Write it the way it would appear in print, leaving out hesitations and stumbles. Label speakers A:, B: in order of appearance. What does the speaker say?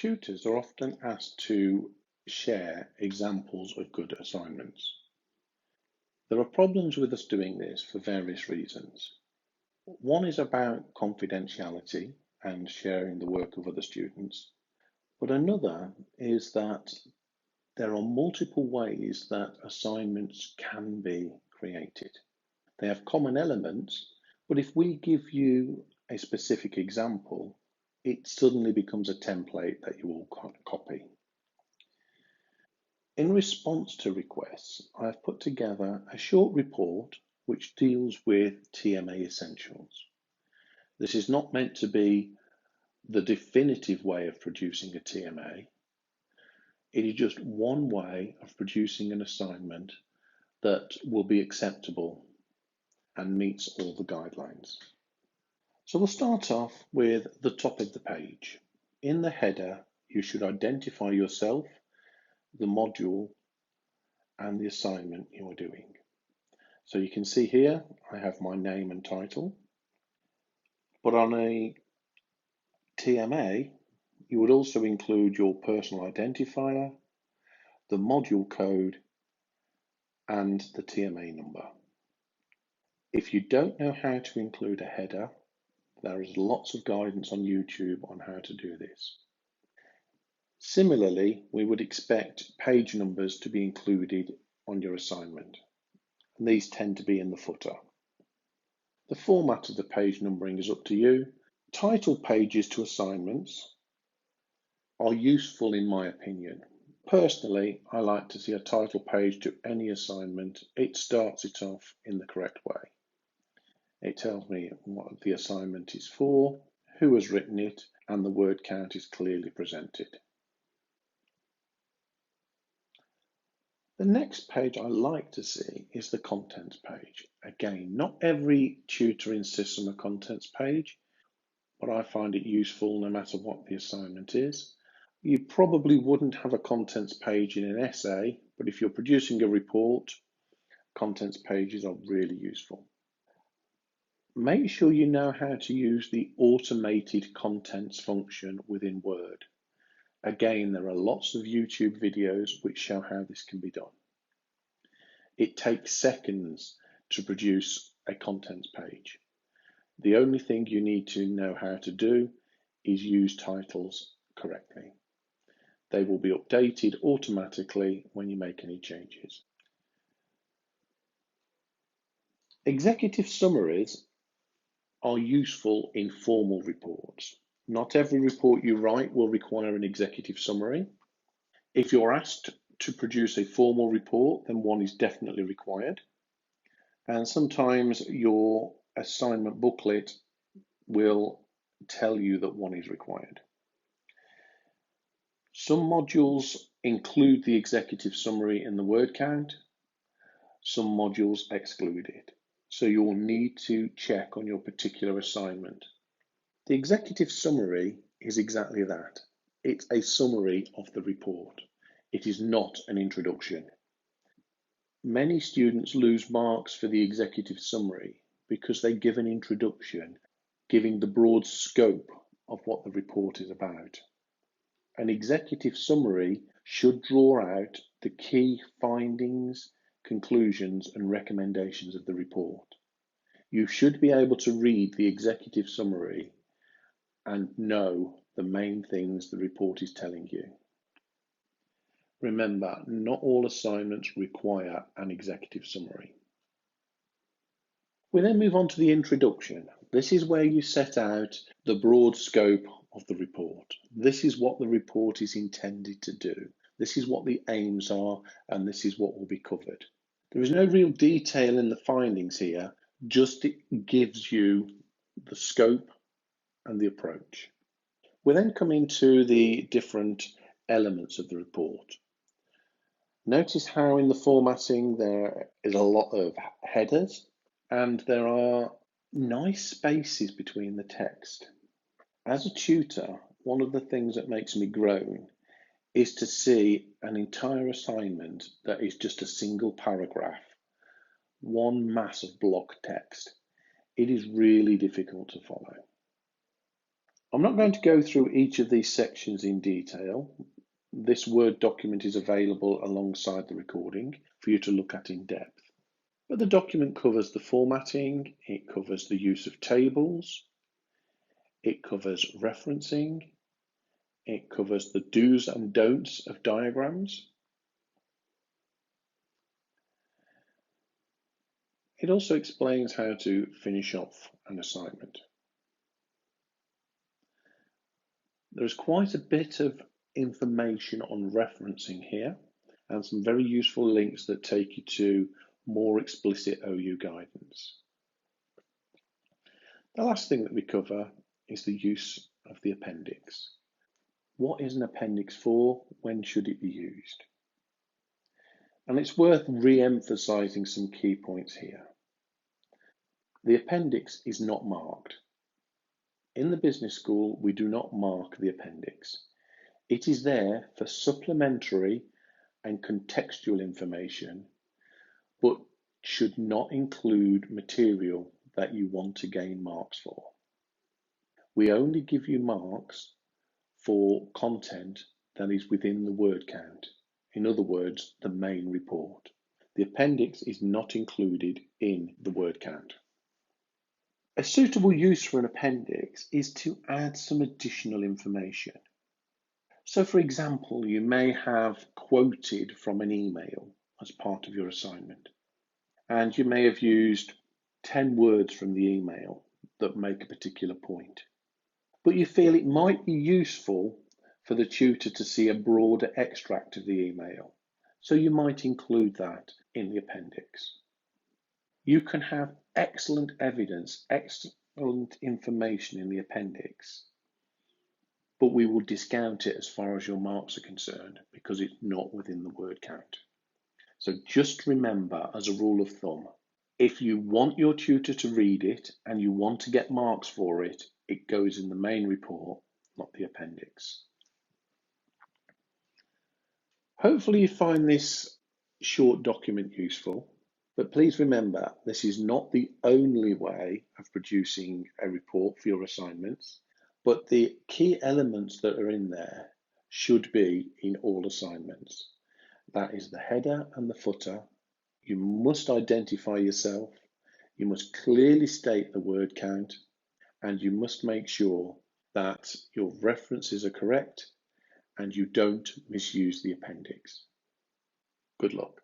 A: Tutors are often asked to share examples of good assignments. There are problems with us doing this for various reasons. One is about confidentiality and sharing the work of other students, but another is that there are multiple ways that assignments can be created. They have common elements, but if we give you a specific example, it suddenly becomes a template that you all copy. In response to requests, I have put together a short report which deals with TMA essentials. This is not meant to be the definitive way of producing a TMA. It is just one way of producing an assignment that will be acceptable and meets all the guidelines. So we'll start off with the top of the page. In the header, you should identify yourself, the module, and the assignment you are doing. So you can see here, I have my name and title, but on a TMA, you would also include your personal identifier, the module code, and the TMA number. If you don't know how to include a header, there is lots of guidance on YouTube on how to do this. Similarly, we would expect page numbers to be included on your assignment, and these tend to be in the footer. The format of the page numbering is up to you. Title pages to assignments are useful in my opinion. Personally, I like to see a title page to any assignment. It starts it off in the correct way. It tells me what the assignment is for, who has written it, and the word count is clearly presented. The next page I like to see is the contents page. Again, not every tutor insists on a contents page, but I find it useful no matter what the assignment is. You probably wouldn't have a contents page in an essay, but if you're producing a report, contents pages are really useful. Make sure you know how to use the automated contents function within Word. Again, there are lots of YouTube videos which show how this can be done. It takes seconds to produce a contents page. The only thing you need to know how to do is use titles correctly. They will be updated automatically when you make any changes. Executive summaries are useful in formal reports. Not every report you write will require an executive summary. If you're asked to produce a formal report, then one is definitely required. And sometimes your assignment booklet will tell you that one is required. Some modules include the executive summary in the word count. Some modules exclude it. So you will need to check on your particular assignment. The executive summary is exactly that. It's a summary of the report. It is not an introduction. Many students lose marks for the executive summary because they give an introduction, giving the broad scope of what the report is about. An executive summary should draw out the key findings, conclusions, and recommendations of the report. You should be able to read the executive summary and know the main things the report is telling you. Remember, not all assignments require an executive summary. We then move on to the introduction. This is where you set out the broad scope of the report. This is what the report is intended to do. This is what the aims are, and this is what will be covered. There is no real detail in the findings here, just it gives you the scope and the approach. We then come into the different elements of the report. Notice how in the formatting there is a lot of headers and there are nice spaces between the text. As a tutor, one of the things that makes me groan is to see an entire assignment that is just a single paragraph, one mass of block text. It is really difficult to follow. I'm not going to go through each of these sections in detail. This Word document is available alongside the recording for you to look at in depth. But the document covers the formatting, it covers the use of tables, it covers referencing, it covers the do's and don'ts of diagrams. It also explains how to finish off an assignment. There's quite a bit of information on referencing here and some very useful links that take you to more explicit OU guidance. The last thing that we cover is the use of the appendix. What is an appendix for? When should it be used? And it's worth re-emphasising some key points here. The appendix is not marked. In the business school, we do not mark the appendix. It is there for supplementary and contextual information, but should not include material that you want to gain marks for. We only give you marks for content that is within the word count. In other words, the main report. The appendix is not included in the word count. A suitable use for an appendix is to add some additional information. So for example, you may have quoted from an email as part of your assignment, and you may have used 10 words from the email that make a particular point. But you feel it might be useful for the tutor to see a broader extract of the email, so you might include that in the appendix. You can have excellent evidence, excellent information in the appendix, but we will discount it as far as your marks are concerned because it's not within the word count. So just remember, as a rule of thumb, if you want your tutor to read it and you want to get marks for it, it goes in the main report, not the appendix. Hopefully you find this short document useful, but please remember this is not the only way of producing a report for your assignments, but the key elements that are in there should be in all assignments. That is the header and the footer. You must identify yourself, you must clearly state the word count, and you must make sure that your references are correct and you don't misuse the appendix. Good luck.